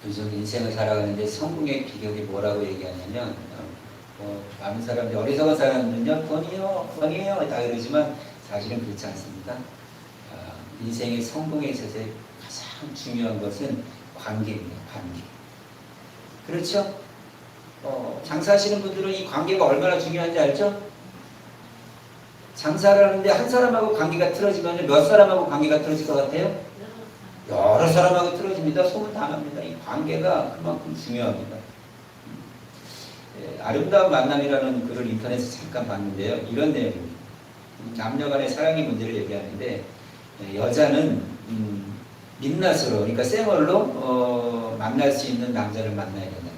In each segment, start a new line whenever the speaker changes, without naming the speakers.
요즘 인생을 살아가는데 성공의 비결이 뭐라고 얘기하냐면 많은 사람들이 어리석은 사람들은요 돈이요 다 그러지만 사실은 그렇지 않습니다. 인생의 성공에 있어서 가장 중요한 것은 관계입니다. 관계. 그렇죠? 장사하시는 분들은 이 관계가 얼마나 중요한지 알죠? 장사를 하는데 한 사람하고 관계가 틀어지면 몇 사람하고 관계가 틀어질 것 같아요? 여러 사람하고 틀어집니다. 소문 다 납니다. 이 관계가 그만큼 중요합니다. 아름다운 만남이라는 글을 인터넷에서 잠깐 봤는데요. 이런 내용입니다. 남녀 간의 사랑의 문제를 얘기하는데 여자는 민낯으로 그러니까 쌩얼로 만날 수 있는 남자를 만나야 된다.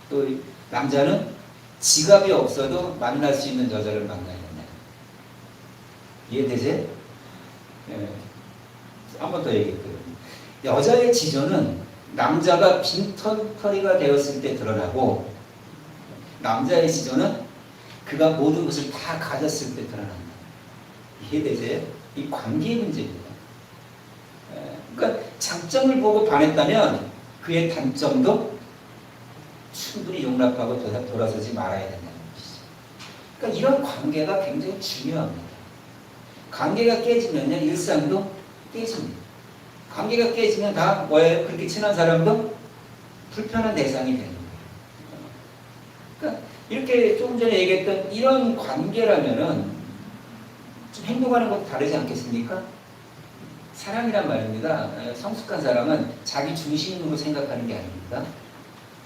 또 남자는 지갑이 없어도 만날 수 있는 여자를 만나야 된다. 이해되세요? 한 번 더 얘기했거든요. 여자의 지조는 남자가 빈털터리가 되었을 때 드러나고 남자의 지조는 그가 모든 것을 다 가졌을 때 드러난다. 이해되세요? 이 관계의 문제입니다. 그러니까 장점을 보고 반했다면 그의 단점도 충분히 용납하고 돌아서지 말아야 된다는 것이죠. 그러니까 이런 관계가 굉장히 중요합니다. 관계가 깨지면요 일상도 깨집니다. 관계가 깨지면 다 뭐예요? 그렇게 친한 사람도 불편한 대상이 되는 거예요. 그러니까 이렇게 조금 전에 얘기했던 이런 관계라면은 좀 행동하는 것도 다르지 않겠습니까? 사랑이란 말입니다. 성숙한 사랑은 자기 중심으로 생각하는 게 아닙니다.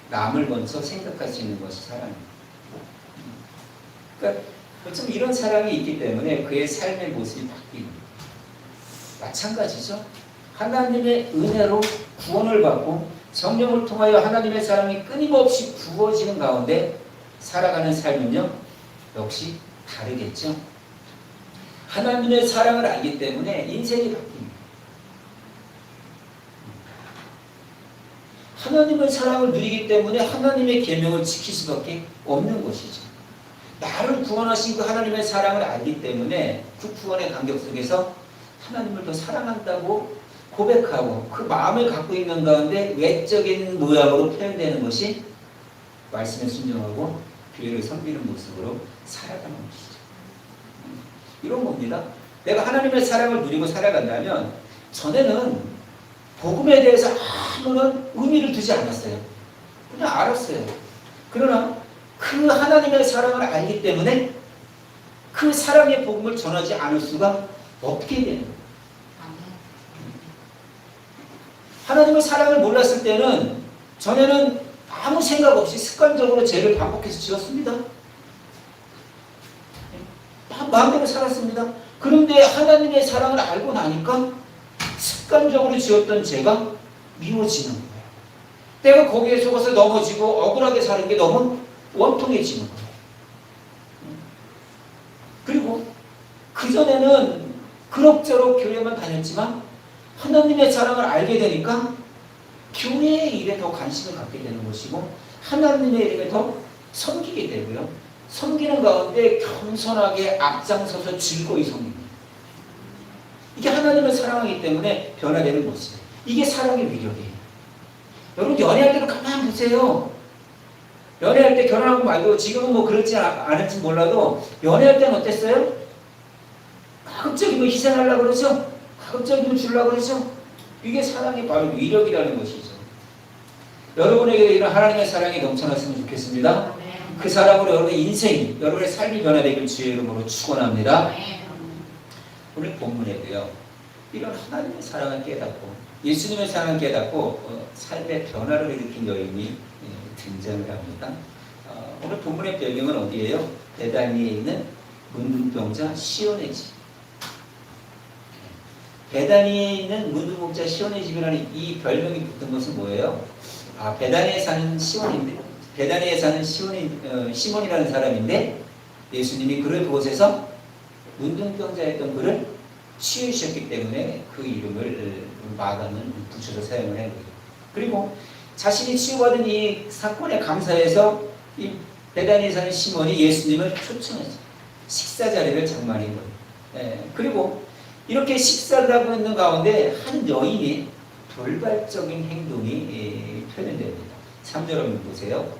남을 먼저 생각할 수 있는 것이 사랑입니다. 그러니까 좀 이런 사랑이 있기 때문에 그의 삶의 모습이 바뀝니다. 마찬가지죠. 하나님의 은혜로 구원을 받고 성령을 통하여 하나님의 사랑이 끊임없이 부어지는 가운데 살아가는 삶은요 역시 다르겠죠. 하나님의 사랑을 알기 때문에 인생이 바뀝니다. 하나님의 사랑을 누리기 때문에 하나님의 계명을 지킬 수밖에 없는 것이죠. 나를 구원하신 그 하나님의 사랑을 알기 때문에 그 구원의 간격 속에서 하나님을 더 사랑한다고 고백하고 그 마음을 갖고 있는 가운데 외적인 모양으로 표현되는 것이 말씀에 순종하고 교회를 섬기는 모습으로 살아가는 것이죠. 이런 겁니다. 내가 하나님의 사랑을 누리고 살아간다면 전에는 복음에 대해서 아무런 의미를 두지 않았어요. 그냥 알았어요. 그러나 그 하나님의 사랑을 알기 때문에 그 사랑의 복음을 전하지 않을 수가 없게 되는 거예요. 하나님의 사랑을 몰랐을 때는 전에는 아무 생각 없이 습관적으로 죄를 반복해서 지었습니다. 마음대로 살았습니다. 그런데 하나님의 사랑을 알고 나니까 습관적으로 지었던 죄가 미워지는 거예요. 내가 거기에 속아서 넘어지고 억울하게 사는 게 너무 원통해지는 거예요. 그리고 그전에는 그럭저럭 교회만 다녔지만 하나님의 사랑을 알게 되니까 교회의 일에 더 관심을 갖게 되는 것이고 하나님의 일에 더 섬기게 되고요. 섬기는 가운데 겸손하게 앞장서서 즐거이 섬깁니다. 이게 하나님을 사랑하기 때문에 변화되는 것이에요. 이게 사랑의 위력이에요. 여러분 연애할 때도 가만히 보세요. 연애할 때 결혼하고 말고 지금은 뭐 그렇지 않을지 몰라도 연애할 때는 어땠어요? 가급적이면 희생하려고 그러죠? 가급적이면 주려고 그러죠? 이게 사랑의 바로 위력이라는 것이죠. 여러분에게 이런 하나님의 사랑이 넘쳐났으면 좋겠습니다. 그 사랑으로 여러분의 인생이, 여러분의 삶이 변화되길 주의 이름으로 축원합니다. 오늘 본문에도요. 이런 하나님의 사랑을 깨닫고 예수님의 사랑을 깨닫고 삶의 변화를 일으킨 여인이 등장을 합니다. 오늘 본문의 배경은 어디예요? 베다니에 있는 문둥병자 시온의 집. 베다니에 있는 문둥병자 시온의 집이라는 이 별명이 붙은 것은 뭐예요? 베다니에 사는 시몬인데, 베다니에 사는 시몬이라는 사람인데 예수님이 그를 그곳에서 문둥병자였던 그를 치유하셨기 때문에 그 이름을 마가는 붙여서 사용을 해요. 그리고 자신이 치유받은 이 사건에 감사해서 이 베다니에 사는 시몬이 예수님을 초청했어요. 식사 자리를 장만한 거예요. 그리고 이렇게 식사를 하고 있는 가운데 한 여인이 돌발적인 행동이 표현됩니다. 3절 한번 보세요.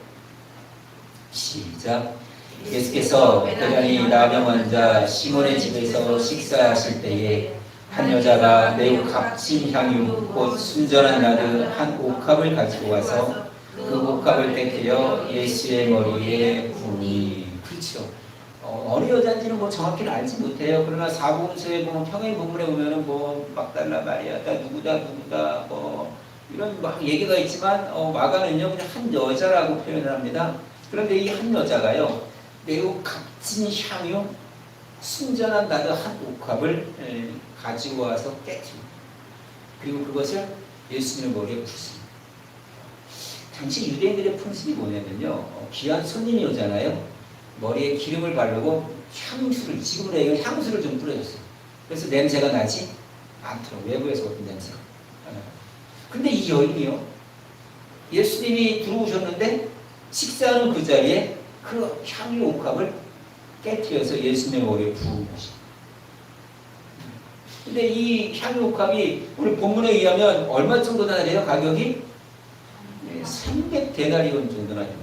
시작. 예수께서 베다니 나병 환자 시몬의 집에서 식사하실 때에 한 여자가 매우 값진 향유 곧 순전한 나드 한 옥합을 가지고 와서 그 옥합을 떼뜨려 예수의 머리에 부으니. 그렇죠. 어느 여자인지는 뭐 정확히는 알지 못해요. 그러나 사복음서에 보면 평행 본문에 보면은 뭐 막달라 마리아다 누구다 뭐 이런 막 얘기가 있지만 마가는요 그냥 한 여자라고 표현을 합니다. 그런데 이 한 여자가요 매우 값진 향유 순전한 나드 한 옥합을 가지고 와서 깨뜨립니다. 그리고 그것을 예수님의 머리에 붓습니다. 당시 유대인들의 풍습이 뭐냐면요 귀한 손님이 오잖아요. 머리에 기름을 바르고 향수를, 지금으로 얘기하면 향수를 좀 뿌려줬어요. 그래서 냄새가 나지 않도록, 외부에서 어떤 냄새가. 근데 이 여인이요 예수님이 들어오셨는데 식사하는 그 자리에 그 향유 옥합을 깨뜨려서 예수님의 머리에 부은 것입니다. 근데 이 향유 옥합이 우리 본문에 의하면 얼마 정도나 돼요? 가격이 300데나리온 정도나 됩니다.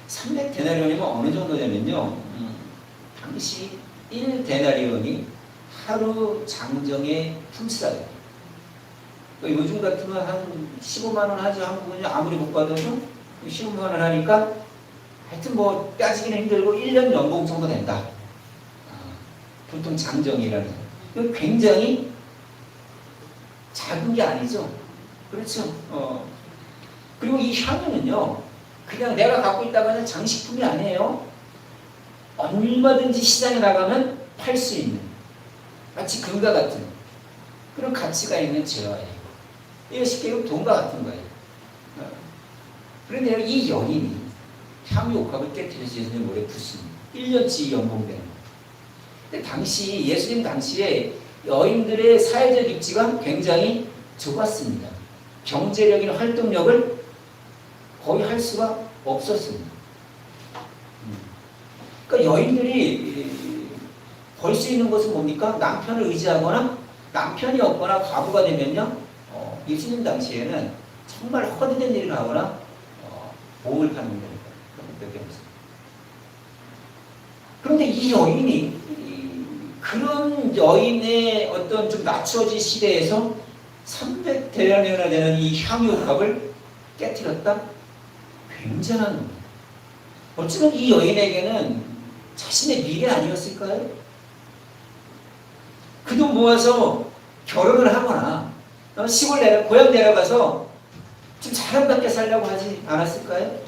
300데나리온이면 어느 정도냐면요 당시 1데나리온이 하루 장정의 품삯이에요. 그러니까 요즘 같으면 한 15만원 하죠. 한국은요 아무리 못 받아도 15만원 하니까 하여튼 뭐 따지기는 힘들고 1년 연봉 정도 된다. 보통 장정이라는 거. 굉장히 작은 게 아니죠. 그렇죠. 그리고 이 향유는요 그냥 내가 갖고 있다고 하는 장식품이 아니에요. 얼마든지 시장에 나가면 팔 수 있는 마치 금과 같은 그런 가치가 있는 재화예요. 이거 쉽게 얘기하면 돈과 같은 거예요. 그런데 이 여인이 향유 옥합을 깨뜨려서 예수님 머리에 붓습니다. 1년치 연봉되는 거예요. 근데 당시 예수님 당시에 여인들의 사회적 입지가 굉장히 좁았습니다. 경제력이나 활동력을 거의 할 수가 없었습니다. 그러니까 여인들이 벌 수 있는 것은 뭡니까? 남편을 의지하거나 남편이 없거나 과부가 되면요 예수님 당시에는 정말 허드렛 일을 하거나 몸을 파는 겁니다. 그런 게 없어요. 그런데 이 여인이 그런 여인의 어떤 좀 낮춰진 시대에서 300데나리온이나 되는 이 향유 옥합을 깨뜨렸다? 굉장한 겁니다. 어쩌면 이 여인에게는 자신의 미래 아니었을까요? 그 돈 모아서 결혼을 하거나 시골 고향 내려가서 좀 자랑받게 살려고 하지 않았을까요?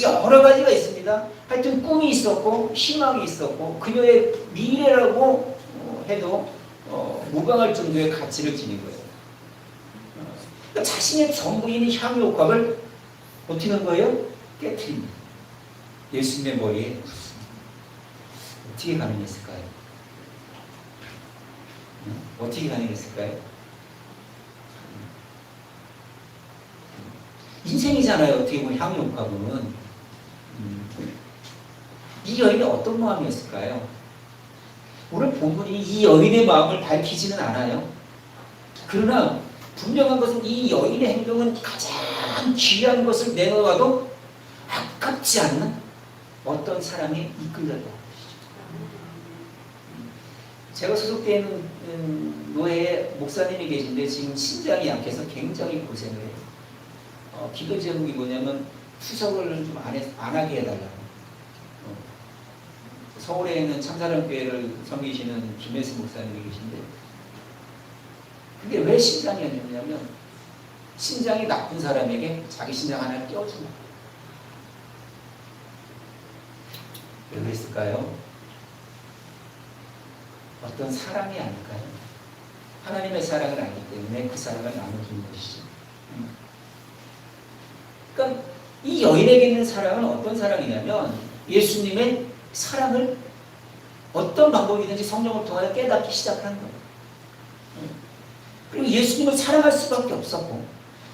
여러 가지가 있습니다. 하여튼 꿈이 있었고 희망이 있었고 그녀의 미래라고 해도 무방할 정도의 가치를 지닌 거예요. 그러니까 자신의 전부인 향유 옥합을 어떻게 한 거예요? 깨트립니다. 예수님의 머리에 붓습니다. 어떻게 가능했을까요? 어떻게 가능했을까요? 인생이잖아요. 어떻게 보면 향유 옥합은. 이 여인이 어떤 마음이었을까요? 오늘 본문이 이 여인의 마음을 밝히지는 않아요. 그러나 분명한 것은 이 여인의 행동은 가장 귀한 것을 내놓아도 아깝지 않는 어떤 사람이 이끌렸다는 것이죠. 제가 소속되어 있는 노회에 목사님이 계신데 지금 신장이 약해서 굉장히 고생을 해요. 기도 제목이 뭐냐면 투석을 좀 안 하게 해달라고. 서울에 있는 참사랑교회를 섬기시는 김혜수 목사님이 계신데 그게 왜 신장이 안 좋냐면 신장이 나쁜 사람에게 자기 신장 하나 띄워주는 거예요. 왜 그랬을까요? 어떤 사랑이 아닐까요? 하나님의 사랑을 알기 때문에 그 사랑을 나눠주는 것이죠. 그러니까 이 여인에게 있는 사랑은 어떤 사랑이냐면 예수님의 사랑을 어떤 방법이든지 성령을 통하여 깨닫기 시작하는 거예요. 그리고 예수님을 사랑할 수밖에 없었고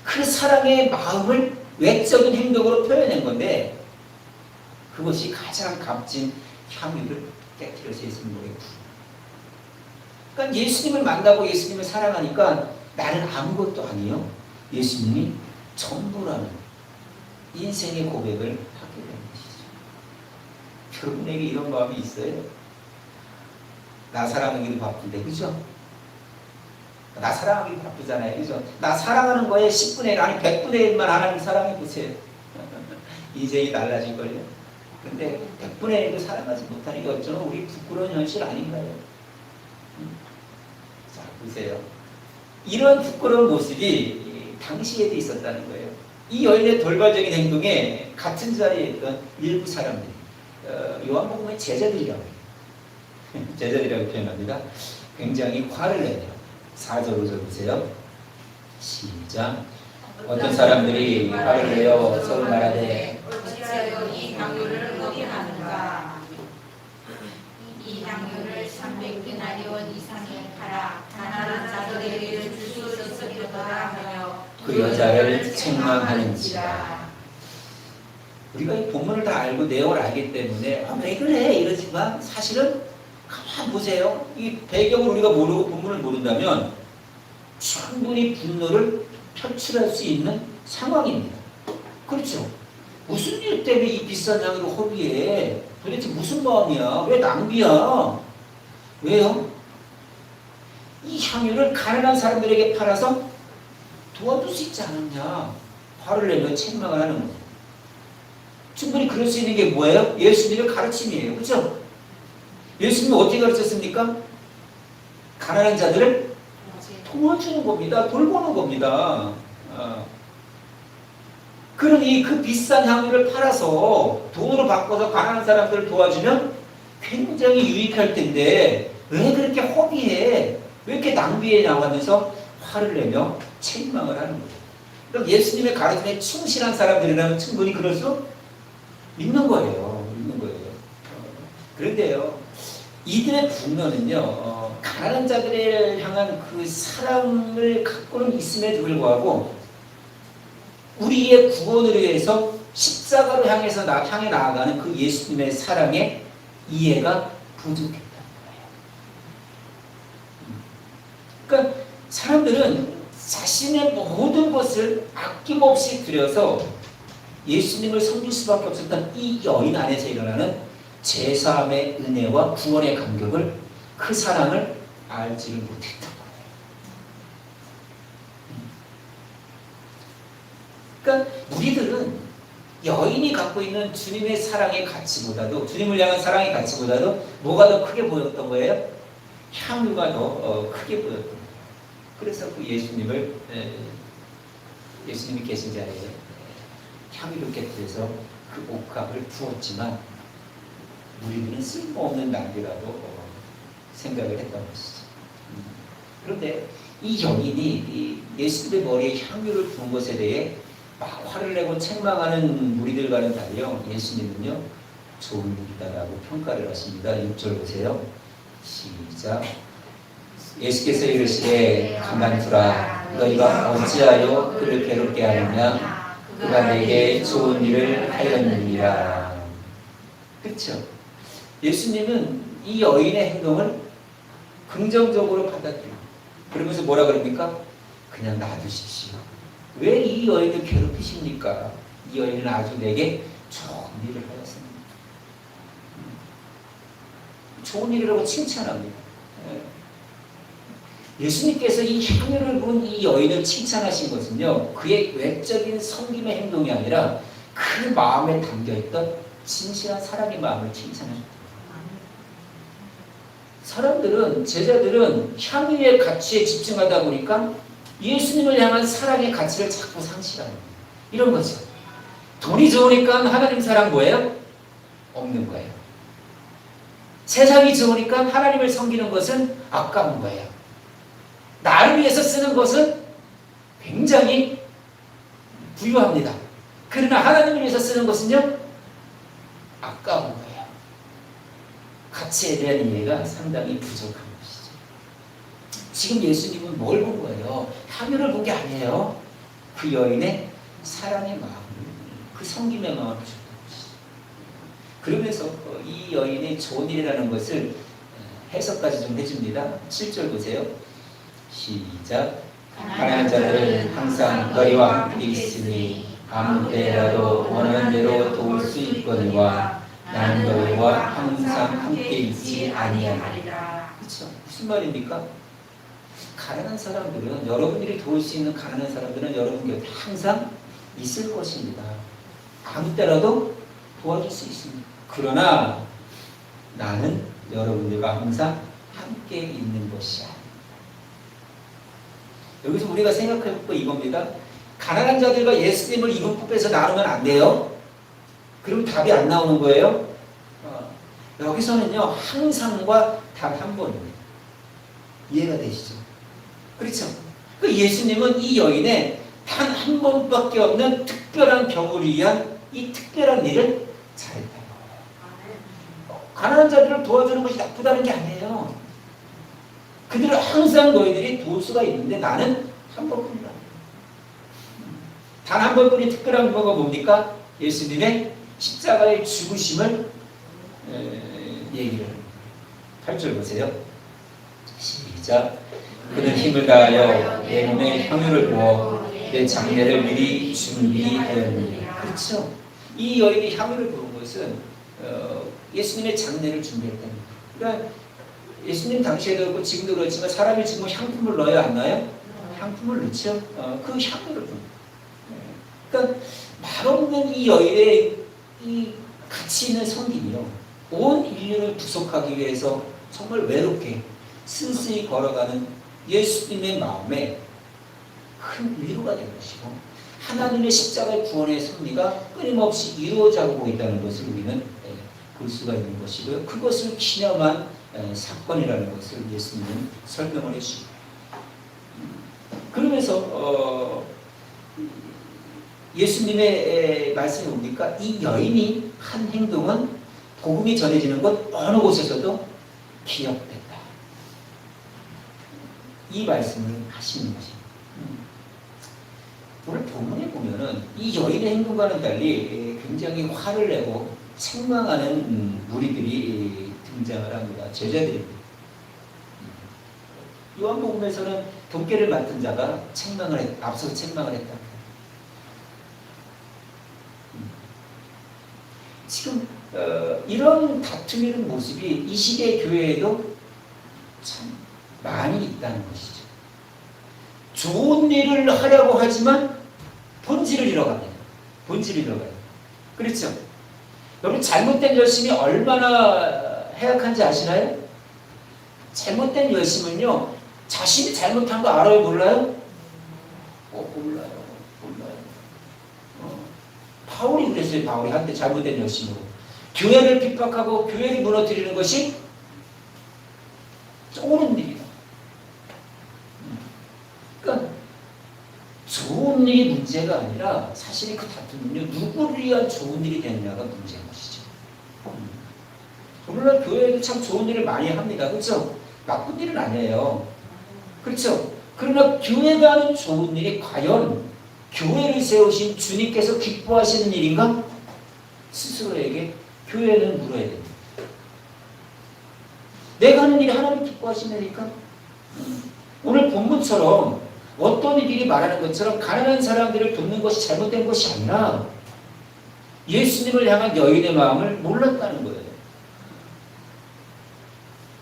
그 사랑의 마음을 외적인 행동으로 표현한 건데 그것이 가장 값진 향유를 깨뜨려서 예수님 머리에 부은 그러니까 예수님을 만나고 예수님을 사랑하니까 나는 아무것도 아니요. 예수님이 전부라는 인생의 고백을 하게 되는 것이죠. 여러분에게 이런 마음이 있어요? 나 사랑하기도 바쁜데, 그죠? 나 사랑하기도 바쁘잖아요, 그죠? 나 사랑하는 거에 10분의 1, 아니 100분의 1만 하나님 사랑해 보세요. 인생이 달라질걸요. 근데 100분의 1도 사랑하지 못하는 게 어쩌면 우리 부끄러운 현실 아닌가요? 자, 보세요. 이런 부끄러운 모습이 당시에도 있었다는 거예요. 이 여인의 돌발적인 행동에 같은 자리에 있던 일부 사람들이, 요한복음의 제자들이라고 해요. 제자들이라고 표현합니다. 굉장히 화를 내요. 4절 5절 보세요. 시작. 어떤 사람들이 화를 내어 서로 말하되
어찌하여 이 향유를 먹게 하는가. 이 향유를 300데나리온 이상에 팔아 가난한 자들에게 줄 수 있었겠더라 하며
그 여자를 책망하는지라. 우리가 이 본문을 다 알고 내용을 알기 때문에 왜 그래 이러지만 사실은 가만 보세요. 이 배경을 우리가 모르고 본문을 모른다면 충분히 분노를 표출할 수 있는 상황입니다. 그렇죠? 무슨 일 때문에 이 비싼 향유를 허비해? 도대체 무슨 마음이야? 왜 낭비야? 왜요? 이 향유를 가난한 사람들에게 팔아서 도와줄 수 있지 않았냐? 화를 내며 책망을 하는 거예요. 충분히 그럴 수 있는 게 뭐예요? 예수님의 가르침이에요. 그렇죠? 예수님은 어떻게 가르쳤습니까? 가난한 자들을 도와주는 겁니다. 돌보는 겁니다. 그러니 그 비싼 향유를 팔아서 돈으로 바꿔서 가난한 사람들을 도와주면 굉장히 유익할 텐데 왜 그렇게 허비해? 왜 이렇게 낭비해냐고 하면서 화를 내며 책망을 하는 거예요. 그럼 예수님의 가르침에 충실한 사람들이라면 충분히 그럴 수 있는 거예요. 있는 거예요. 그런데요, 이들의 분노는요, 가난한 자들을 향한 그 사랑을 갖고는 있음에도 불구하고 우리의 구원을 위해서 십자가로 향해 나아가는 그 예수님의 사랑의 이해가 부족했다는 거예요. 그러니까 사람들은 자신의 모든 것을 아낌없이 들여서 예수님을 섬길 수밖에 없었던 이 여인 안에서 일어나는 제사함의 은혜와 구원의 감격을, 그 사랑을 알지를 못했던 거예요. 그러니까 우리들은 여인이 갖고 있는 주님의 사랑의 가치보다도, 주님을 향한 사랑의 가치보다도 뭐가 더 크게 보였던 거예요? 향유가 더 크게 보였던 거예요. 그래서 그 예수님이 계신 자리에 향유를 곁들여서 그 옥합을 부었지만 우리들은 쓸모없는 낭비라고 생각을 했던 것이죠. 그런데 이 여인이 예수님의 머리에 향유를 부은 것에 대해 막 화를 내고 책망하는 무리들과는 달리요, 예수님은요 좋은 일이다라고 평가를 하십니다. 6절 보세요. 시작. 예수께서 이르시되 가만두라. 너희가 어찌하여 그를 괴롭게 하느냐. 그가 내게 좋은 일을 하였느니라. 그렇죠? 예수님은 이 여인의 행동을 긍정적으로 받아들여요. 그러면서 뭐라 그럽니까? 그냥 놔두십시오. 왜 이 여인을 괴롭히십니까? 이 여인은 아주 내게 좋은 일을 하였습니다. 좋은 일이라고 칭찬합니다. 예수님께서 이 향유를 부은 이 여인을 칭찬하신 것은요, 그의 외적인 섬김의 행동이 아니라 그 마음에 담겨있던 진실한 사랑의 마음을 칭찬하셨다. 사람들은, 제자들은 향유의 가치에 집중하다 보니까 예수님을 향한 사랑의 가치를 자꾸 상실하는 거예요. 이런 거죠. 돈이 좋으니까 하나님 사랑 뭐예요? 없는 거예요. 세상이 좋으니까 하나님을 섬기는 것은 아까운 거예요. 나를 위해서 쓰는 것은 굉장히 부유합니다. 그러나 하나님을 위해서 쓰는 것은요, 아까운 거예요. 가치에 대한 이해가 상당히 부족한 것이죠. 지금 예수님은 뭘 본 거예요? 향유를 본 게 아니에요. 그 여인의 사랑의 마음, 그 섬김의 마음을 줬던 것이죠. 그러면서 이 여인의 좋은 일이라는 것을 해석까지 좀 해줍니다. 7절 보세요. 시작. 가난한 자들은 항상 너희와 함께 있으니 아무 때라도 원하는 대로 도울 수 있거니와 나는 너희와 항상 함께 있지 아니하리라. 그렇죠? 무슨 말입니까? 가난한 사람들은, 여러분들이 도울 수 있는 가난한 사람들은 여러분 곁에 항상 있을 것입니다. 아무 때라도 도와줄 수 있습니다. 그러나 나는 여러분들과 항상 함께 있는 것이 아니다. 여기서 우리가 생각할 거 이겁니다. 가난한 자들과 예수님을 이분법에서 나누면 안 돼요. 그럼 답이 안 나오는 거예요. 여기서는요, 항상과 단 한 번입니다. 이해가 되시죠? 그렇죠? 그 예수님은 이 여인의 단 한 번밖에 없는 특별한 경우를 위한 이 특별한 일을 잘했다는 거예요. 가난한 자들을 도와주는 것이 나쁘다는 게 아니에요. 그들을 항상 너희들이 도울 수가 있는데 나는 한 번뿐이다. 단 한 번뿐이 특별한 거가 뭡니까? 예수님의 십자가의 죽으심을 얘기를 합니다. 8절 보세요. 시작. 그는 힘을 다하여 내 몸에 향유를 부어 내 장례를 미리 준비하였느니라. 그렇죠. 이 여인이 향유를 부은 것은 예수님의 장례를 준비했다는 거예요. 그러니까 예수님 당시에도 그렇고 지금도 그렇지만 사람이 죽으면 향품을 넣어야 안 나요? 향품을 넣죠. 그 향유를 좀. 그러니까 말없는 이 여인의 이 가치 있는 섬김이요. 온 인류를 구속하기 위해서 정말 외롭게 스스히 걸어가는 예수님의 마음에 큰 위로가 된 것이고 하나님의 십자가의 구원의 섭리가 끊임없이 이루어지고 있다는 것을 우리는 볼 수가 있는 것이고요. 그것을 기념한 사건이라는 것을 예수님은 설명을 해주십니다. 그러면서 예수님의 말씀이 뭡니까? 이 여인이 한 행동은 복음이 전해지는 것 어느 곳에서도 기억된다. 이 말씀을 하시는 것입니다. 오늘 본문에 보면은 이 여인의 행동과는 달리 굉장히 화를 내고 책망하는 무리들이 등장을 합니다. 제자들입니다. 요한복음에서는 돈깨를 맡은 자가 앞서서 책망을 했다. 지금 이런 다투이는 모습이 이 시대의 교회에도 참 많이 있다는 것이죠. 좋은 일을 하려고 하지만 본질을 잃어갑니다. 본질을 잃어가요. 그렇죠? 여러분 잘못된 열심이 얼마나 해악한지 아시나요? 잘못된 열심은요, 자신이 잘못한 거 알아요? 몰라요? 몰라요. 바울이 그랬어요. 바울이 한때 잘못된 열심으로 교회를 핍박하고 교회를 무너뜨리는 것이 옳은 일이다. 그러니까 좋은 일이 문제가 아니라 사실이 그 다툼은요, 누구를 위한 좋은 일이 되느냐가 문제인 것이죠. 오늘날 교회에도 참 좋은 일을 많이 합니다. 그렇죠? 나쁜 일은 아니에요. 그렇죠? 그러나 교회가 하는 좋은 일이 과연 교회를 세우신 주님께서 기뻐하시는 일인가? 스스로에게 교회는 물어야 됩니다. 내가 하는 일이 하나님 기뻐하시니까? 오늘 본문처럼 어떤 이들이 말하는 것처럼 가난한 사람들을 돕는 것이 잘못된 것이 아니라 예수님을 향한 여인의 마음을 몰랐다는 거예요.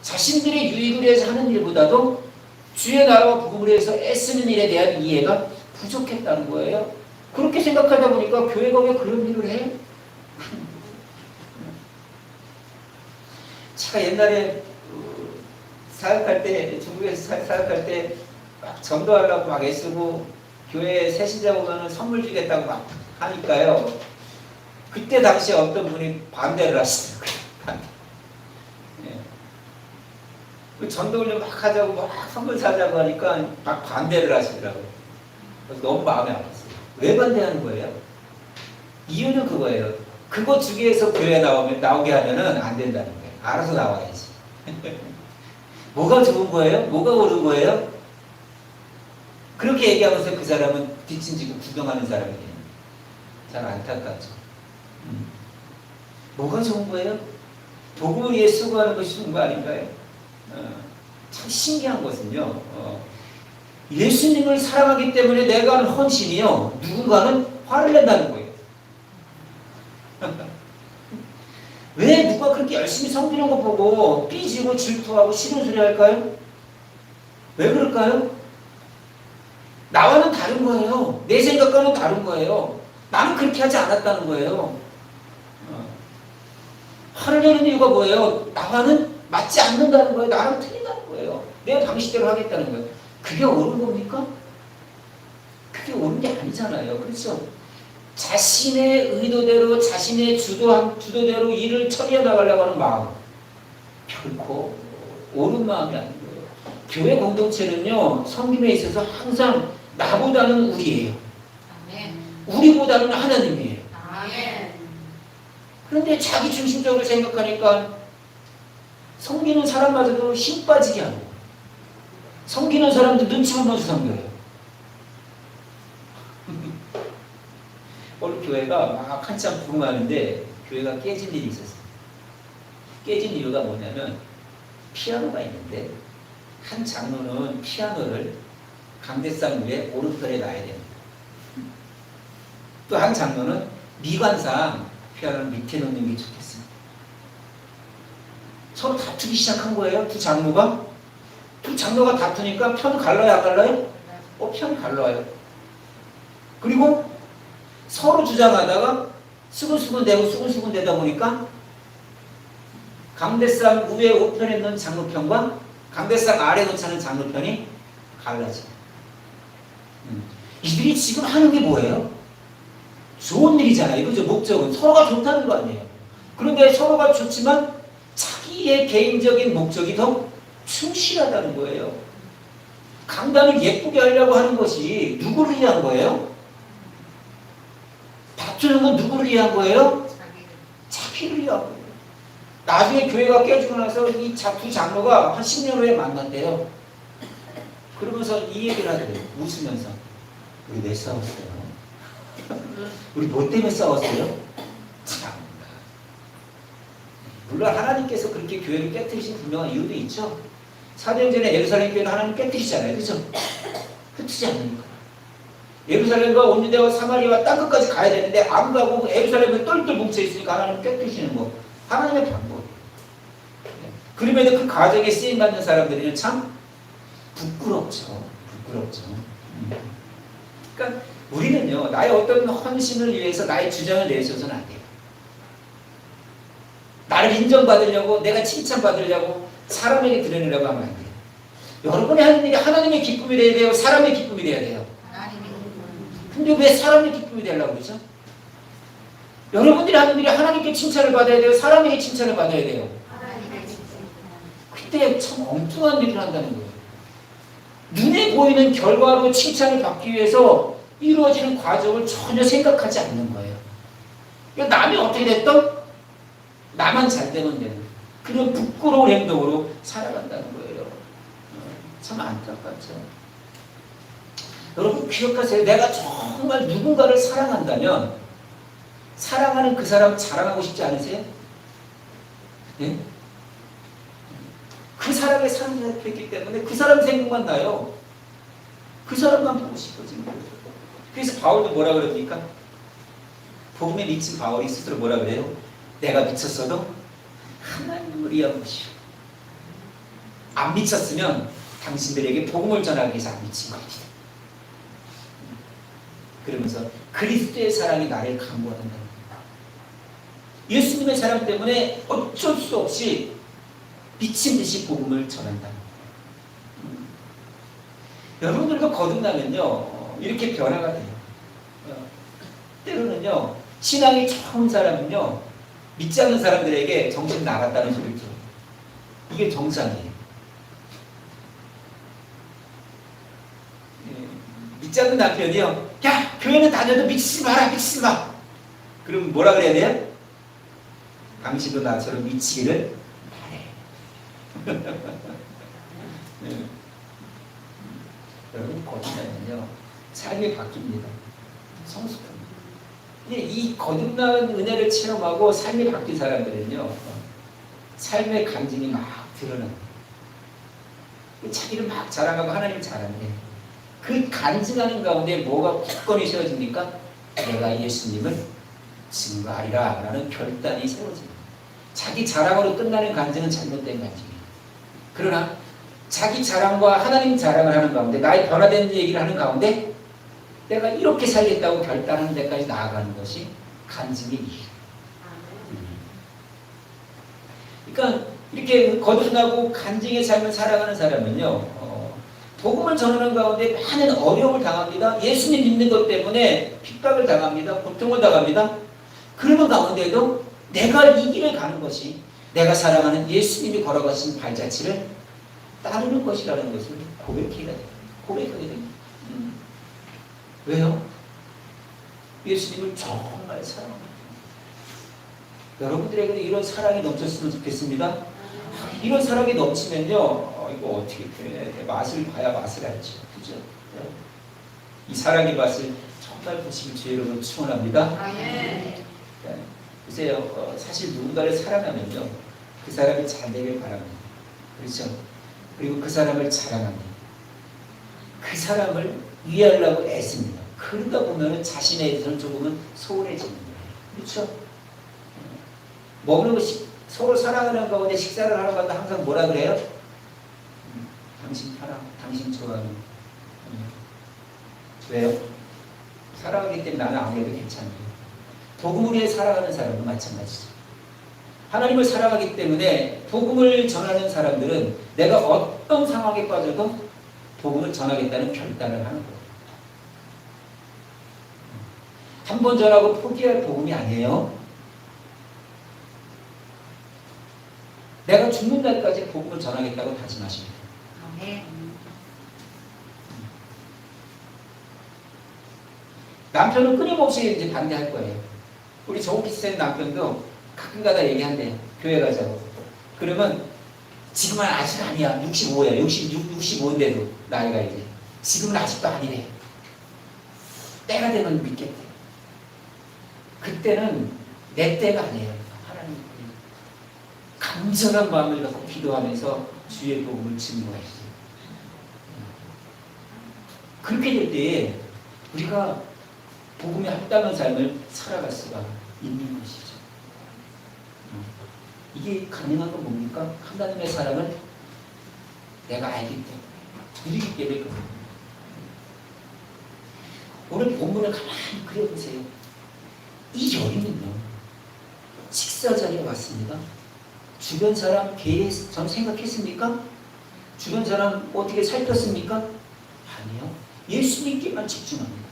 자신들의 유익을 위해서 하는 일보다도 주의 나라와 복음을 위해서 애쓰는 일에 대한 이해가 부족했다는 거예요. 그렇게 생각하다 보니까 교회가 왜 그런 일을 해? 제가 옛날에 사역할 때, 중국에서 사역할 때 막 전도하려고 막 애쓰고 교회에 새신자 오면 선물 주겠다고 막 하니까요. 그때 당시에 어떤 분이 반대를 하시더라고요. 예. 전도를 막 하자고 막 선물 사자고 하니까 막 반대를 하시더라고요. 그래서 너무 마음이 아팠어요. 왜 반대하는 거예요? 이유는 그거예요. 그거 주기 위해서 교회에 나오게 하면은 안 된다는 거예요. 알아서 나와야지. 뭐가 좋은 거예요? 뭐가 옳은 거예요? 그렇게 얘기하면서 그 사람은 뒷짐지고 구경하는 사람이에요. 참 안타깝죠. 뭐가 좋은 거예요? 복음을 위해 수고하는 것이 좋은 거 아닌가요? 참 신기한 것은요. 예수님을 사랑하기 때문에 내가 하는 헌신이요. 누군가는 화를 낸다는 거예요. 왜 누가 그렇게 열심히 섬기는 거 보고 삐지고 질투하고 싫은 소리 할까요? 왜 그럴까요? 나와는 다른 거예요. 내 생각과는 다른 거예요. 나는 그렇게 하지 않았다는 거예요. 화를 내는 이유가 뭐예요? 나와는 맞지 않는다는 거예요. 나랑 틀린다는 거예요. 내 방식대로 하겠다는 거예요. 그게 옳은 겁니까? 그게 옳은 게 아니잖아요. 그렇죠? 자신의 의도대로 자신의 주도대로 일을 처리해 나가려고 하는 마음 결코 옳은 마음이 아닌 거예요. 교회 공동체는요. 섬김에 있어서 항상 나보다는 우리예요.
아멘.
우리보다는 하나님이에요.
아멘.
그런데 자기 중심적으로 생각하니까 섬기는 사람마저도 힘 빠지게 하고 섬기는 사람도 눈치 보면서 섬겨요. 오늘 교회가 막 한참 부흥하는데 교회가 깨진 일이 있었어요. 깨진 이유가 뭐냐면 피아노가 있는데 한 장로는 피아노를 강대상 위에 오른편에 놔야 됩니다. 또 한 장로는 미관상 피아노를 밑에 놓는 게 좋겠습니다. 서로 다투기 시작한 거예요. 두 장로가 다투니까 편 갈라요 안 갈라요? 편 갈라요. 그리고 서로 주장하다가 수근수근 되다 보니까 강대상 위에 우편에 있는 장로편과 강대상 아래에 놓자는 장로편이 갈라져요. 이들이 지금 하는 게 뭐예요? 좋은 일이잖아요. 그죠? 목적은 서로가 좋다는 거 아니에요. 그런데 서로가 좋지만 자기의 개인적인 목적이 더 충실하다는 거예요. 강단을 예쁘게 하려고 하는 것이 누구를 위한 거예요? 다투는 건 누구를 위한 거예요? 자기를 위한 거예요. 나중에 교회가 깨지고 나서 이 두 장로가 한 10년 후에 만났대요. 그러면서 이 얘기를 하더래요. 웃으면서. 우리 왜 싸웠어요? 우리 뭐 때문에 싸웠어요? 참. 물론 하나님께서 그렇게 교회를 깨뜨리신 분명한 이유도 있죠. 사도행전에 예루살렘 교회는 하나님 깨뜨리잖아요. 그렇죠? 흩트지 않으니까. 예루살렘과 온유대와 사마리아와 땅끝까지 가야 되는데 안 가고 예루살렘에 똘똘 뭉쳐있으니까 하나님 깨뜨리시는 거. 하나님의 방법. 그럼에도 그 과정에 쓰임받는 사람들은 참 부끄럽죠. 그러니까 우리는요. 나의 어떤 헌신을 위해서 나의 주장을 내세워서는 안 돼요. 나를 인정받으려고 내가 칭찬받으려고 사람에게 드러내려고 하면 안 돼요. 여러분이 하는 일이 하나님의 기쁨이 돼야 돼요? 사람의 기쁨이 돼야 돼요? 근데 왜 사람의 기쁨이 되려고 그러죠? 여러분들이 하는 일이 하나님께 칭찬을 받아야 돼요? 사람에게 칭찬을 받아야 돼요? 그때 참 엉뚱한 일을 한다는 거예요. 눈에 보이는 결과로 칭찬을 받기 위해서 이루어지는 과정을 전혀 생각하지 않는 거예요. 그러니까 남이 어떻게 됐든 나만 잘 되면 되는 그런 부끄러운 행동으로 살아간다는 거예요. 참 안타깝죠. 여러분 기억하세요. 내가 정말 누군가를 사랑한다면 사랑하는 그 사람 자랑하고 싶지 않으세요? 네? 그 사람의 삶을 했기 때문에 그 사람 생각만 나요. 그 사람만 보고 싶어지는 거예요. 그래서 바울도 뭐라 그럽니까? 복음에 미친 바울이 스스로 뭐라 그래요? 내가 미쳤어도 하나님을 위한 것이요. 안 미쳤으면 당신들에게 복음을 전하기 위해서 안 미친 겁니다. 그러면서 그리스도의 사랑이 나를 강구한다는 겁니다. 예수님의 사랑 때문에 어쩔 수 없이 미친 듯이 복음을 전한다. 여러분들도 거듭나면요 이렇게 변화가 돼요. 때로는요 신앙이 좋은 사람은요 믿지 않는 사람들에게 정신 나갔다는 소리를 들어요. 이게 정상이에요. 믿지 않는 남편이요 야 교회는 다녀도 미치지 마라 미치지 마. 그럼 뭐라 그래야 돼요? 당신도 나처럼 미치기를 바래. 여러분 거듭나면요 삶이 바뀝니다. 성숙합니다. 이 거듭난 은혜를 체험하고 삶이 바뀐 사람들은요 삶의 간증이 막 드러납니다. 자기를 막 자랑하고 하나님을 자랑해. 그 간증하는 가운데 뭐가 굳건히 세워집니까? 내가 예수님을 증거하리라 라는 결단이 세워집니다. 자기 자랑으로 끝나는 간증은 잘못된 간증이에요. 그러나 자기 자랑과 하나님 자랑을 하는 가운데, 나의 변화된 얘기를 하는 가운데 내가 이렇게 살겠다고 결단하는 데까지 나아가는 것이 간증의 이유. 그러니까 이렇게 거듭나고 간증의 삶을 살아가는 사람은요, 복음을 전하는 가운데 많은 어려움을 당합니다. 예수님 믿는 것 때문에 핍박을 당합니다. 고통을 당합니다. 그러는 가운데도 내가 이 길을 가는 것이 내가 사랑하는 예수님이 걸어가신 발자취를 따르는 것이라는 것을 고백하게 됩니다. 왜요? 예수님을 정말 사랑합니다. 여러분들에게도 이런 사랑이 넘쳤으면 좋겠습니다. 이런 사랑이 넘치면요, 이거 어떻게 표현해야 돼? 맛을 봐야 맛을 알죠. 그죠? 이 사랑의 맛을 정말 보시길 주의 이름으로 축원합니다. 보세요. 사실 누군가를 사랑하면요, 그 사람이 잘 되길 바랍니다. 그렇죠? 그리고 그 사람을 자랑합니다. 그 사람을 이해하려고 애씁니다. 그러다 보면 자신에 대해서는 조금은 소홀해지는 거예요. 그렇죠? 먹는 것이 서로 사랑하는 가운데 식사를 하러 가도 항상 뭐라 그래요? 당신 사랑, 당신 좋아하는. 왜요? 사랑하기 때문에 나는 아무래도 괜찮아요. 복음을 위해 살아가는 사람은 마찬가지죠. 하나님을 사랑하기 때문에 복음을 전하는 사람들은 내가 어떤 상황에 빠져도 복음을 전하겠다는 결단을 하는 거예요. 한 번 전하고 포기할 복음이 아니에요. 내가 죽는 날까지 복음을 전하겠다고 다짐하십니다. 남편은 끊임없이 이제 반대할 거예요. 우리 조기쌤 남편도 가끔가다 얘기한대요. 교회 가자고. 그러면 지금은 아직 아니야. 65야. 65인데도 나이가 이제. 지금은 아직도 아니래. 때가 되면 믿겠대. 그때는 내 때가 아니에요. 하나님 간절한 마음을 갖고 기도하면서 주의 복음을 증거했어요. 그렇게 될 때에 우리가 복음에 합당한 삶을 살아갈 수가 있는 것이죠. 이게 가능한 건 뭡니까? 하나님의 사랑을 내가 알기 때문에, 누리기 때문에 그렇습니다. 오늘 본문을 가만히 그려보세요. 이 여인은요, 식사 자리에 왔습니다. 주변 사람 전 생각했습니까? 주변 사람 어떻게 살폈습니까? 아니요. 예수님께만 집중합니다.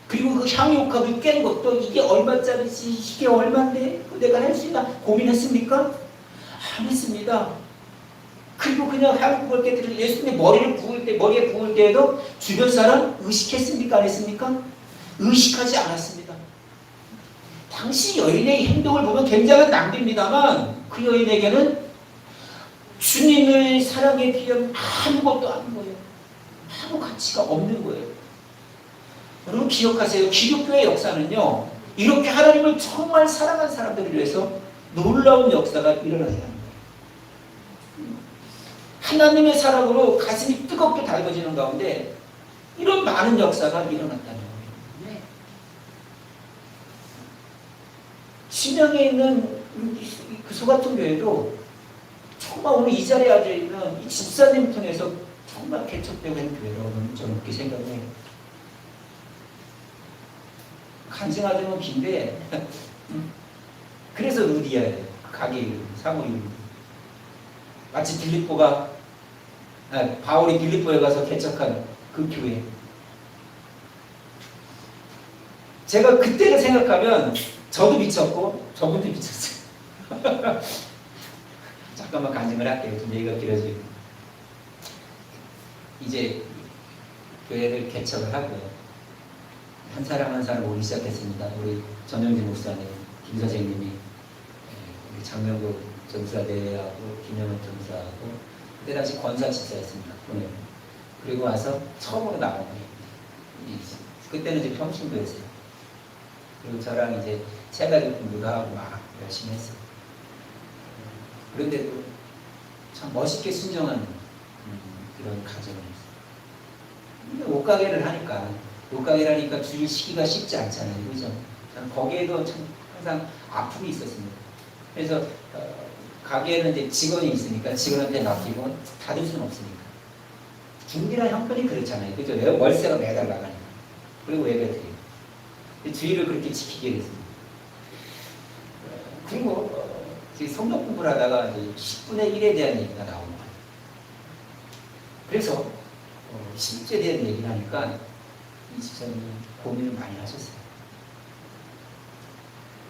그리고 그 향유값을 깬 것도 이게 얼마짜리지, 이게 얼마인데 내가 할 수 있나 고민했습니까? 안 했습니다. 그리고 그냥 향유값을 깨뜨려 예수님의 머리에 부을 때에도 주변 사람 의식했습니까? 안 했습니까? 의식하지 않았습니다. 당시 여인의 행동을 보면 굉장한 낭비입니다만 그 여인에게는 주님의 사랑에 비하면 아무것도 아닌 거예요. 아무 가치가 없는 거예요. 여러분 기억하세요. 기독교의 역사는요, 이렇게 하나님을 정말 사랑한 사람들을 위해서 놀라운 역사가 일어나야 합니다. 하나님의 사랑으로 가슴이 뜨겁게 달궈지는 가운데 이런 많은 역사가 일어났다는 거예요. 신영에 있는 그 소같은 교회도 정말 오늘 이 자리에 앉아있는 이 집사님 통해서 정말 개척되고 있는 교회라고 저는 그렇게 생각해요. 간증하자면 긴데 그래서 루디아예요. 가게 이름, 사모 이름. 마치 바울이 빌립보에 가서 개척한 그 교회. 제가 그때를 생각하면 저도 미쳤고 저분도 미쳤어요. 잠깐만 간증을 할게요. 좀 얘기가 길어지고. 이제 교회를 개척을 하고요. 한 사람 한 사람 오기 시작했습니다. 우리 전영진 목사님, 김 선생님이, 우리 장명국 전사대하고 김영은 전사하고 그때 당시 권사 집사였습니다. 그리고 와서 처음으로 나온 거예요. 그때는 이제 평신도였어요. 그리고 저랑 이제 체가리 공부도 하고 막 열심히 했어요. 그런데도 참 멋있게 순종하는 그런 가정이 있어요. 옷가게를 하니까 줄이기가 쉽지 않잖아요. 그죠? 저는 거기에도 참 항상 아픔이 있었습니다. 그래서 가게에는 이제 직원이 있으니까 직원한테 맡기고 닫을 수는 없으니까. 중개나 형편이 그렇잖아요. 그죠? 월세가 매달 나가니까. 그리고 예배드리고. 주의를 그렇게 지키게 됐습니다. 그리고 성경 공부를 하다가 이제 10분의 1에 대한 얘기가 나온 거예요. 그래서 10주에 대한 얘기를 하니까 이 집사님이 고민을 많이 하셨어요.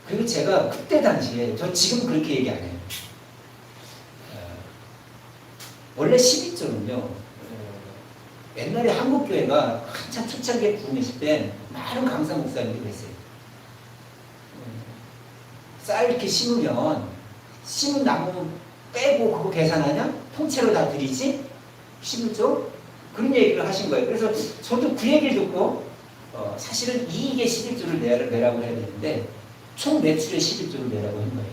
그리고 제가 그때 당시에, 저 지금 그렇게 얘기 안 해요. 원래 12조는요, 옛날에 한국교회가 한참 초창기에 부흥했을 때 많은 강사 목사님들이 그랬어요. 쌀 이렇게 심은 나무 빼고 그거 계산하냐? 통째로 다 드리지? 11조? 그런 얘기를 하신 거예요. 그래서 저도 그 얘기를 듣고 사실은 이익의 11조를 내라고 해야 되는데 총 매출의 11조를 내라고 한 거예요.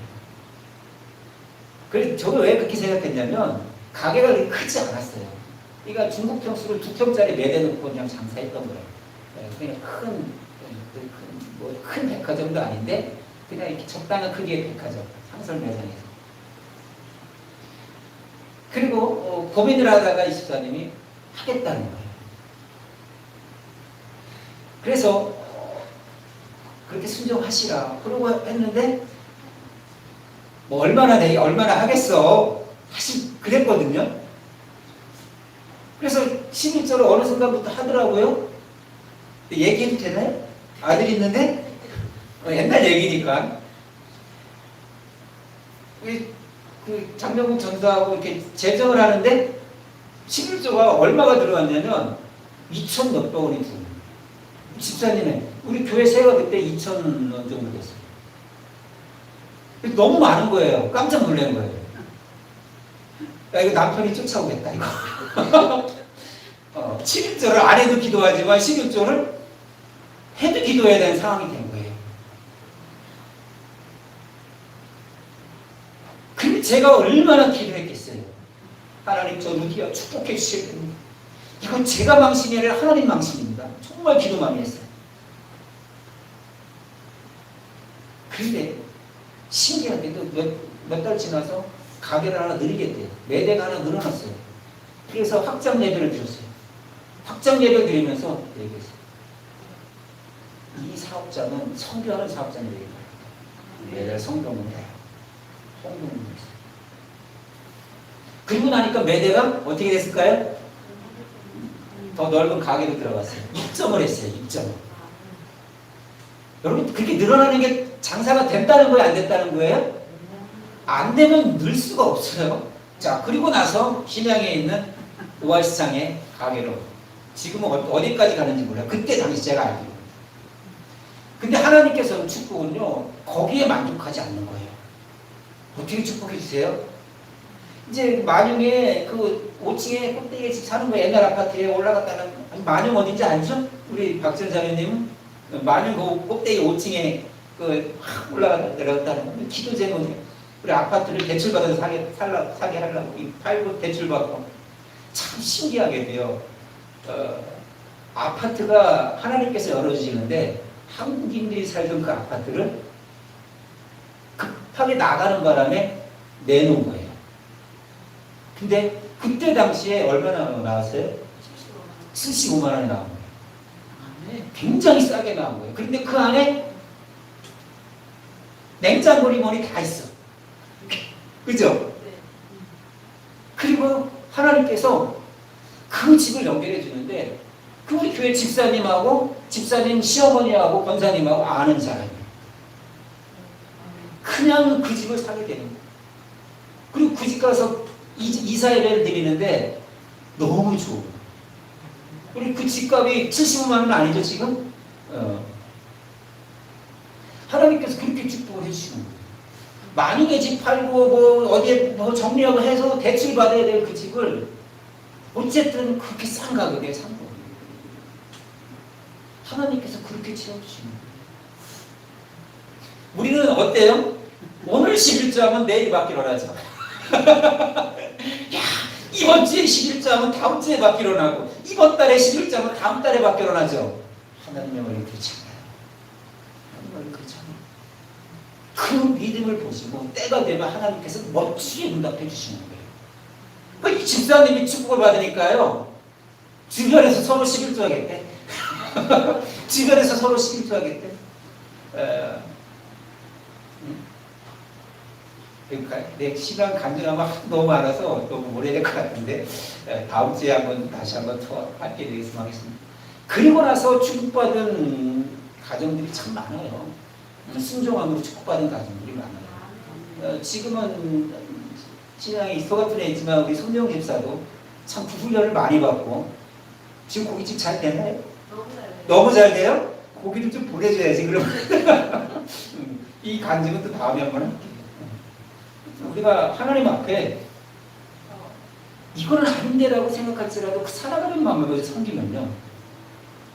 그래서 저도 왜 그렇게 생각했냐면 가게가 그렇게 크지 않았어요. 그러니까 중국 평수를 2평짜리 매대놓고 그냥 장사했던 거예요. 그냥 큰 백화점도 아닌데 그냥 이렇게 적당한 크기의 백화점, 상설 매장에서. 그리고 고민을 하다가 이 집사님이 하겠다는 거예요. 그래서 그렇게 순종하시라 그러고 했는데 뭐 얼마나 하겠어 그랬거든요. 그래서 11조를 어느 순간부터 하더라고요. 얘기해도 되나요? 아들이 있는데 옛날 얘기니까 그 장명국 전도하고 이렇게 재정을 하는데 11조가 얼마가 들어왔냐면 2천 몇백 원이 들어요. 집사님의 우리 교회 세가 그때 2천 원 정도 됐어요. 너무 많은 거예요. 깜짝 놀란 거예요. 야, 이거 남편이 쫓아오겠다 이거. 11조를 안 해도 기도하지만 11조를 해도 기도해야 되는 상황이 된 거예요. 근데 제가 얼마나 기도했겠어요. 하나님 저 루디아 축복해 주셔야 됩니다. 이건 제가 망신이 아니라 하나님 망신입니다. 정말 기도 많이 했어요. 그런데 신기하게도 몇 달 지나서 가게를 하나 늘리겠대요. 매대가 하나 늘어났어요. 그래서 확장 예배를 드렸어요. 확장 예배 드리면서 얘기했어요. 이 사업자는 성교하는 사업자는 얘기해요. 매달 성경을 해요. 성경을 했어요. 그리고 나니까 매대가 어떻게 됐을까요? 더 넓은 가게로 들어갔어요. 입점을 했어요. 입점을. 여러분 그렇게 늘어나는 게 장사가 됐다는 거예요? 안 됐다는 거예요? 안 되면 늘 수가 없어요. 자, 그리고 나서 심양에 있는 오아시장의 가게로 지금은 어디까지 가는지 몰라요. 그때 당시 제가 알기로. 근데 하나님께서는 축복은요 거기에 만족하지 않는 거예요. 어떻게 축복해 주세요? 이제 만용에 그 5층에 꼭대기에 집 사는 거 옛날 아파트에 올라갔다는 만용 어딘지 알죠? 우리 박전 자매님은 만용 그 꼭대기 5층에 그 확 올라갔다 내려갔다는 거 기도 제목이에요. 우리 아파트를 대출받아서 사게 하려고 팔고 대출받고 참 신기하게도요. 아파트가 하나님께서 열어주시는데 한국인들이 살던 그 아파트를 급하게 나가는 바람에 내놓은 거예요. 근데 그때 당시에 얼마나 나왔어요? 75만 원이 나온 거예요. 굉장히 싸게 나온 거예요. 그런데 그 안에 냉장고리 뭐니 다 있어. 그죠? 그리고 하나님께서 그 집을 연결해 주는데 그 우리 교회 집사님하고 집사님 시어머니하고 권사님하고 아는 사람이에요. 그냥 그 집을 사게 되는 거예요. 그리고 그 집 가서 이사 예배를 드리는데 너무 좋아요. 우리 그 집값이 75만 원 아니죠 지금? 하나님께서 그렇게 축복을 해주시는 거예요. 만약에 집 팔고 뭐 어디에 뭐 정리하고 해서 대출 받아야 될 그 집을 어쨌든 그렇게 싼 가격에 산 거예요. 하나님께서 그렇게 채워주시는 거예요. 우리는 어때요? 오늘 11조 하면 내일 받기로 하죠. 야, 이번 주에 11장은 다음 주에 막 일어나고 이번 달에 11장은 다음 달에 막 일어나죠. 하나님의 머리 그렇지 않아요. 하나님의 머리 그렇지 않아요. 그 믿음을 보시고 때가 되면 하나님께서 멋지게 응답해 주시는 거예요. 이 집사님이 축복을 받으니까요. 주변에서 서로 11조 하겠대. 주변에서 서로 11조 하겠대. 그러니까 내 시간 간절하면 너무 많아서 너무 오래될 것 같은데 다음 주에 다시 한번 더 함께 되겠으면 하겠습니다. 그리고 나서 축복받은 가정들이 참 많아요. 순종함으로 축복받은 가정들이 많아요. 지금은 신앙이 있어 같은 애 있지만 우리 손명 집사도 참 훈련을 많이 받고 지금 고깃집 잘 되나요? 너무 잘 돼요? 고기를 좀 보내줘야지 그러면. 이 간증은 또 다음에 한번 할게요. 우리가 하나님 앞에 이거는 아닌데라고 생각할지라도 그 살아가는 마음으로 섬기면요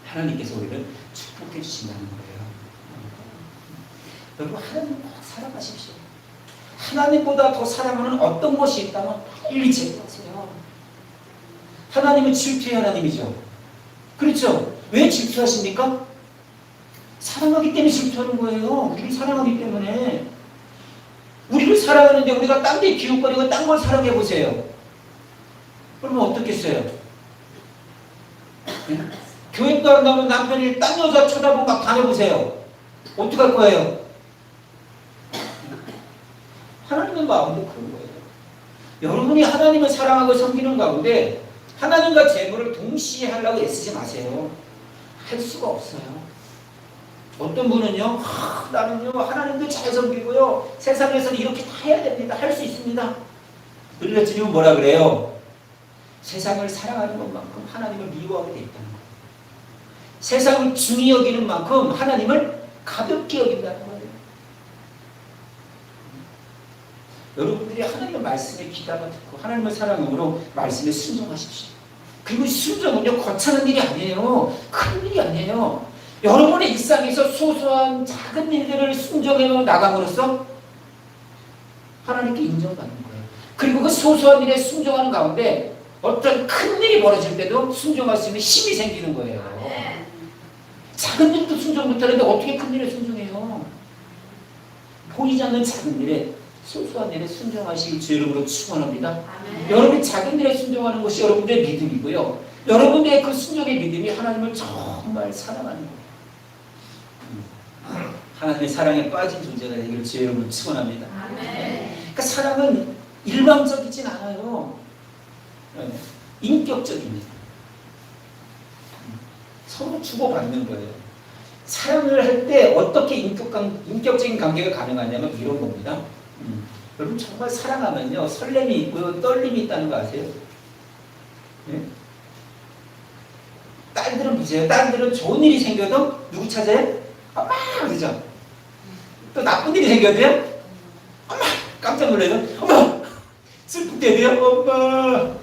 하나님께서 우리를 축복해 주신다는 거예요. 여러분 하나님 꼭 사랑하십시오. 하나님보다 더 사랑하는 어떤 것이 있다면 빨리 제거하세요. 하나님은 질투의 하나님이죠. 그렇죠? 왜 질투하십니까? 사랑하기 때문에 질투하는 거예요. 우리를 사랑하기 때문에. 우리를 사랑하는데 우리가 딴 데 기웃거리고 딴 걸 사랑해 보세요. 그러면 어떻겠어요? 네? 교회 가면 남편이 딴 여자 쳐다보고 막 다녀보세요. 어떡할 거예요? 하나님의 마음도 그런 거예요. 여러분이 하나님을 사랑하고 섬기는 가운데 하나님과 재물을 동시에 하려고 애쓰지 마세요. 할 수가 없어요. 어떤 분은요, 나는요, 하나님도 잘 섬기고요, 세상에서는 이렇게 다 해야 됩니다. 할 수 있습니다. 그러니까 주님은 뭐라 그래요? 세상을 사랑하는 것만큼 하나님을 미워하게 돼 있다는 거예요. 세상을 중히 여기는 만큼 하나님을 가볍게 여긴다는 거예요. 여러분들이 하나님의 말씀에 귀담아 듣고 하나님을 사랑함으로 말씀에 순종하십시오. 그리고 순종은요, 거창한 일이 아니에요. 큰 일이 아니에요. 여러분의 일상에서 소소한 작은 일들을 순종해 나감으로써 하나님께 인정받는 거예요. 그리고 그 소소한 일에 순종하는 가운데 어떤 큰 일이 벌어질 때도 순종할 수 있는 힘이 생기는 거예요. 작은 일도 순종 못하는데 어떻게 큰 일에 순종해요? 보이지 않는 작은 일에 소소한 일에 순종하시길 주 이름으로 축원합니다. 여러분이 작은 일에 순종하는 것이 여러분들의 믿음이고요. 여러분들의 그 순종의 믿음이 하나님을 정말 사랑하는 거예요. 하나님의 사랑에 빠진 존재가 되기를 주의 이름으로 축원합니다. 그러니까 사랑은 일방적이진 않아요. 인격적입니다. 서로 주고받는 거예요. 사랑을 할 때 어떻게 인격적인 관계가 가능하냐면 이런 겁니다. 여러분 정말 사랑하면요 설렘이 있고요 떨림이 있다는 거 아세요? 네? 딸들은 보세요. 딸들은 좋은 일이 생겨도 누구 찾아요? 엄마 그러죠. 또 나쁜 일이 생겨도요? 엄마 깜짝 놀라요. 엄마 슬플 때도요? 엄마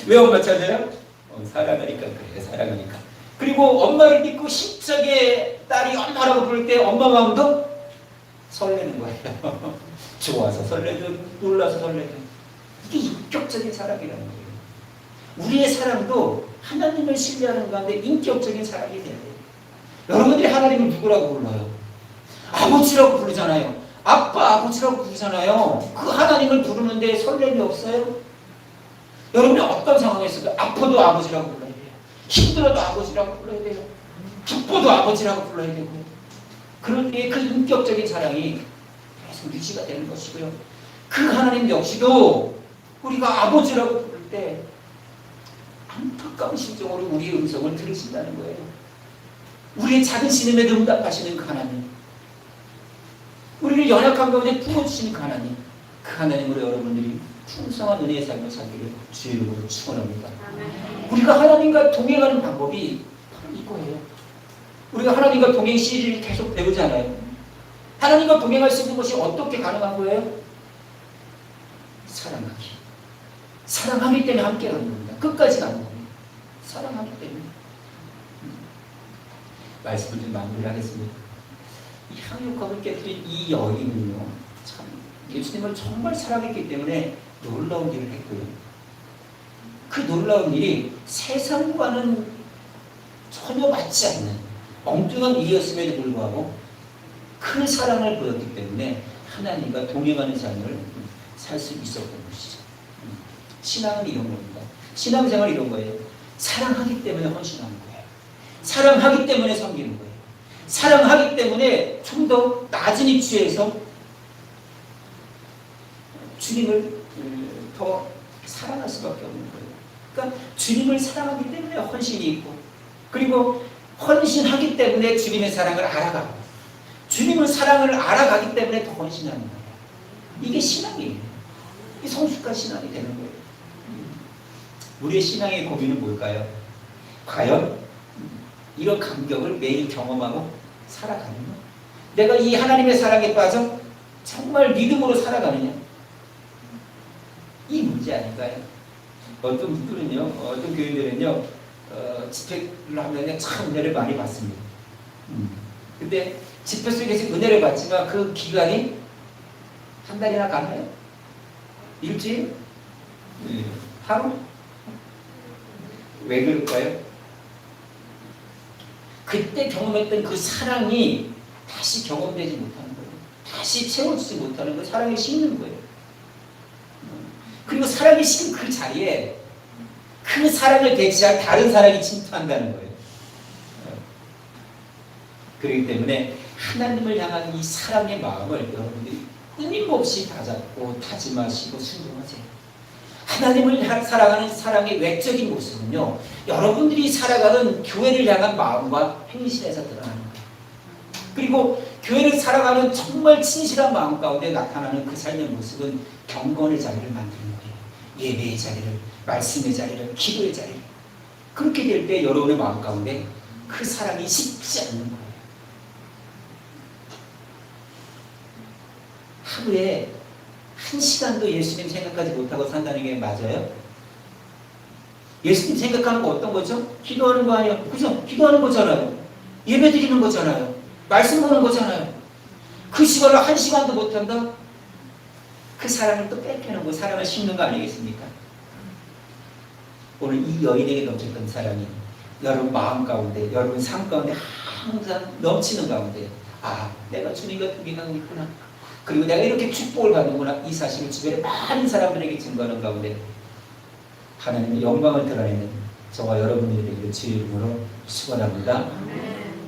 왜 엄마 찾아요? 사랑하니까 그래요. 사랑하니까. 그리고 엄마를 믿고 힘차게 딸이 엄마라고 부를 때 엄마 마음도 설레는 거예요. 좋아서 설레죠. 놀라서 설레죠. 이게 인격적인 사랑이라는 거예요. 우리의 사랑도 하나님을 신뢰하는 가운데 인격적인 사랑이 돼야 돼요. 여러분들이 하나님을 누구라고 불러요? 아버지라고 부르잖아요. 아빠, 아버지라고 부르잖아요. 그 하나님을 부르는데 설렘이 없어요? 여러분이 어떤 상황에서도 아파도 아버지라고 불러야 돼요. 힘들어도 아버지라고 불러야 돼요. 기뻐도 아버지라고 불러야 되고. 그럴 때에 그 인격적인 사랑이 계속 유지가 되는 것이고요. 그 하나님 역시도 우리가 아버지라고 부를 때 안타까운 심정으로 우리의 음성을 들으신다는 거예요. 우리의 작은 신음에도 응답하시는 그 하나님, 우리를 연약한 가운데 품어주시는 그 하나님, 그 하나님으로 여러분들이 풍성한 은혜의 삶을 살기를 주의 이름으로 축원합니다. 우리가 하나님과 동행하는 방법이 바로 이거예요. 우리가 하나님과 동행 시리즈를 계속 배우잖아요. 하나님과 동행할 수 있는 것이 어떻게 가능한 거예요? 사랑하기. 사랑하기 때문에 함께 가는 겁니다. 끝까지 가는 겁니다. 사랑하기 때문에. 말씀을 좀 마무리하겠습니다. 이 향유컵을 깨뜨린 이 여인은요, 참 예수님을 정말 사랑했기 때문에 놀라운 일을 했고요. 그 놀라운 일이 세상과는 전혀 맞지 않는 엉뚱한 일이었음에도 불구하고 큰 사랑을 보였기 때문에 하나님과 동행하는 삶을 살 수 있었던 것이죠. 신앙은 이런 겁니다. 신앙생활은 이런 거예요. 사랑하기 때문에 헌신하는 거예요. 사랑하기 때문에 섬기는 거예요. 사랑하기 때문에 좀 더 낮은 위치에서 주님을 더 사랑할 수밖에 없는 거예요. 그러니까 주님을 사랑하기 때문에 헌신이 있고, 그리고 헌신하기 때문에 주님의 사랑을 알아가고, 주님의 사랑을 알아가기 때문에 더 헌신하는 거예요. 이게 신앙이에요. 이 성숙한 신앙이 되는 거예요. 우리의 신앙의 고민은 뭘까요? 과연 이런 감격을 매일 경험하고 살아가느냐? 내가 이 하나님의 사랑에 빠져 정말 믿음으로 살아가느냐? 이 문제 아닐까요? 어떤 분들은요, 어떤 교인들은요, 집회를 하면 참 은혜를 많이 받습니다. 근데 집회 속에서 은혜를 받지만 그 기간이 한 달이나 가나요? 일주일? 하루? 왜 그럴까요? 그때 경험했던 그 사랑이 다시 경험되지 못하는 거예요. 다시 채워지지 못하는 거예요. 사랑이 식는 거예요. 그리고 사랑이 식은 그 자리에 그 사랑을 대체할 다른 사랑이 침투한다는 거예요. 그렇기 때문에 하나님을 향한 이 사랑의 마음을 여러분들이 끊임없이 다잡고 다짐하시고 순종하세요. 하나님을 사랑하는 사랑의 외적인 모습은요, 여러분들이 살아가는 교회를 향한 마음과 행실에서 드러나는 거예요. 그리고 교회를 사랑하는 정말 진실한 마음 가운데 나타나는 그 삶의 모습은 경건의 자리를 만드는 거예요. 예배의 자리를, 말씀의 자리를, 기도의 자리를. 그렇게 될 때 여러분의 마음 가운데 그 사랑이 식지 않는 거예요. 하루에 1시간도 예수님 생각하지 못하고 산다는 게 맞아요? 예수님 생각하는 거 어떤 거죠? 기도하는 거 아니에요? 그죠? 기도하는 거잖아요. 예배 드리는 거잖아요. 말씀 보는 거잖아요. 그 시간을 1시간도 못한다? 그 사랑을 또 뺏겨는 거, 사랑을 심는 거 아니겠습니까? 오늘 이 여인에게 넘쳤던 사랑이 여러분 마음 가운데, 여러분 삶 가운데 항상 넘치는 가운데, 아, 내가 주님과 동행하고 있구나. 그리고 내가 이렇게 축복을 받는구나. 이 사실을 주변에 많은 사람들에게 증거하는 가운데 하나님의 영광을 드러내는 저와 여러분들에게 주의 이름으로 축원합니다.